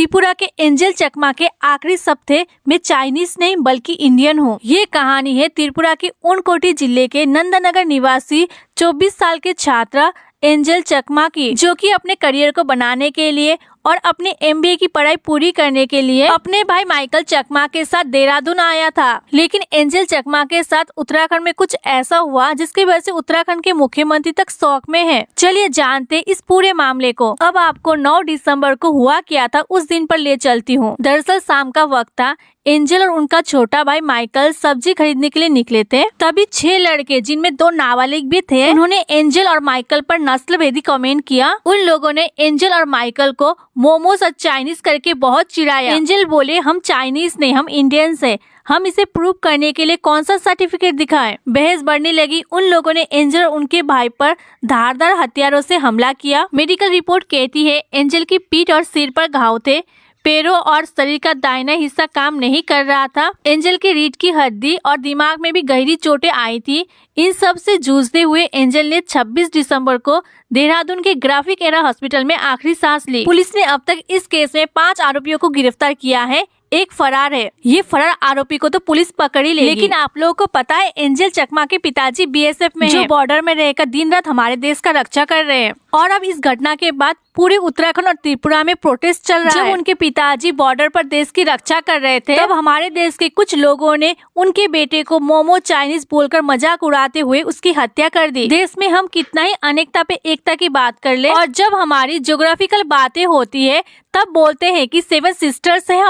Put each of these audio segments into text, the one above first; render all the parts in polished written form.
त्रिपुरा के एंजल चकमा के आखिरी शब्द थे, मैं चाइनीज नहीं बल्कि इंडियन हूँ। ये कहानी है त्रिपुरा के उनकोटी जिले के नंदनगर निवासी 24 साल के छात्रा एंजल चकमा की, जो कि अपने करियर को बनाने के लिए और अपने MBA की पढ़ाई पूरी करने के लिए अपने भाई माइकल चकमा के साथ देहरादून आया था। लेकिन एंजल चकमा के साथ उत्तराखंड में कुछ ऐसा हुआ जिसकी वजह से उत्तराखंड के मुख्यमंत्री तक शौक में है। चलिए जानते इस पूरे मामले को। अब आपको 9 दिसंबर को हुआ क्या था उस दिन पर ले चलती हूँ। दरअसल शाम का वक्त था। एंजल और उनका छोटा भाई माइकल सब्जी खरीदने के लिए निकले थे। तभी 6 लड़के, जिनमें 2 नाबालिग भी थे, उन्होंने एंजल और माइकल पर नस्लभेदी कमेंट किया। उन लोगों ने एंजल और माइकल को मोमोज और चाइनीज करके बहुत चिढ़ाया। एंजल बोले, हम चाइनीज नहीं, हम इंडियंस हैं। हम इसे प्रूव करने के लिए कौन सा सर्टिफिकेट दिखाएं? बहस बढ़ने लगी। उन लोगों ने एंजल और उनके भाई पर धारदार हथियारों से हमला किया। मेडिकल रिपोर्ट कहती है एंजल की पीठ और सिर पर घाव थे। पैरों और शरीर का दाहिना हिस्सा काम नहीं कर रहा था। एंजल की रीढ़ की हड्डी और दिमाग में भी गहरी चोटें आई थी। इन सब से जूझते हुए एंजल ने 26 दिसंबर को देहरादून के ग्राफिक एरा हॉस्पिटल में आखिरी सांस ली। पुलिस ने अब तक इस केस में 5 आरोपियों को गिरफ्तार किया है। एक फरार है। ये फरार आरोपी को तो पुलिस पकड़ ही लेगी। लेकिन आप लोगों को पता है एंजल चकमा के पिताजी BSF में जो बॉर्डर में रहकर दिन रात हमारे देश का रक्षा कर रहे हैं। और अब इस घटना के बाद पूरे उत्तराखंड और त्रिपुरा में प्रोटेस्ट चल रहा है। जब उनके पिताजी बॉर्डर पर देश की रक्षा कर रहे थे, तब हमारे देश के कुछ लोगों ने उनके बेटे को मोमो चाइनीज बोलकर मजाक उड़ाते हुए उसकी हत्या कर दी। देश में हम कितना ही अनेकता पे एकता की बात कर ले, और जब हमारी ज्योग्राफिकल बातें होती है तब बोलते हैं कि 7 सिस्टर्स है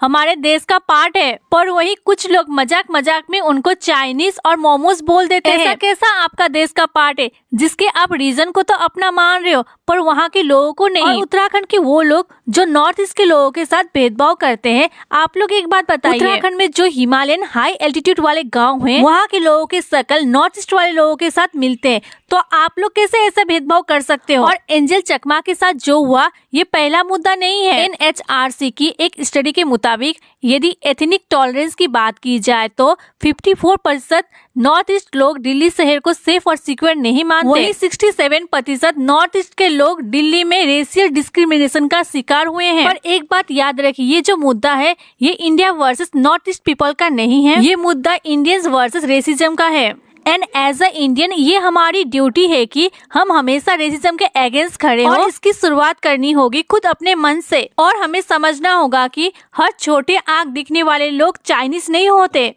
हमारे देश का पार्ट है। पर वही कुछ लोग मजाक मजाक में उनको चाइनीज और मोमोज बोल देते हैं। ऐसा कैसा आपका देश का पार्ट है जिसके आप रीजन को तो अपना मान रहे हो, पर वहाँ के लोगों को नहीं। और उत्तराखंड के वो लोग जो नॉर्थ ईस्ट के लोगों के साथ भेदभाव करते हैं। आप लोग एक बात बताइए, उत्तराखंड में जो हिमालयन हाई एल्टीट्यूड वाले गाँव है, वहाँ के लोगों के शकल नॉर्थ ईस्ट वाले लोगों के साथ मिलते हैं, तो आप लोग कैसे ऐसा भेदभाव कर सकते हो? और एंजल चकमा के साथ जो हुआ ये पहला मुद्दा नहीं है। NHRC की एक स्टडी के मुताबिक यदि एथनिक टॉलरेंस की बात की जाए तो 54% नॉर्थ ईस्ट लोग दिल्ली शहर को सेफ और सिक्योर नहीं मानते। वहीं 67% नॉर्थ ईस्ट के लोग दिल्ली में रेशियल डिस्क्रिमिनेशन का शिकार हुए हैं। पर एक बात याद रखिए, ये जो मुद्दा है ये India versus north east people का नहीं है, ये मुद्दा इंडियंस वर्सेस रेसिज्म का है। एंड एज अ इंडियन ये हमारी ड्यूटी है कि हम हमेशा रेसिज्म के अगेंस्ट खड़े हों। और इसकी शुरुआत करनी होगी खुद अपने मन से। और हमें समझना होगा कि हर छोटे आंख दिखने वाले लोग चाइनीज नहीं होते।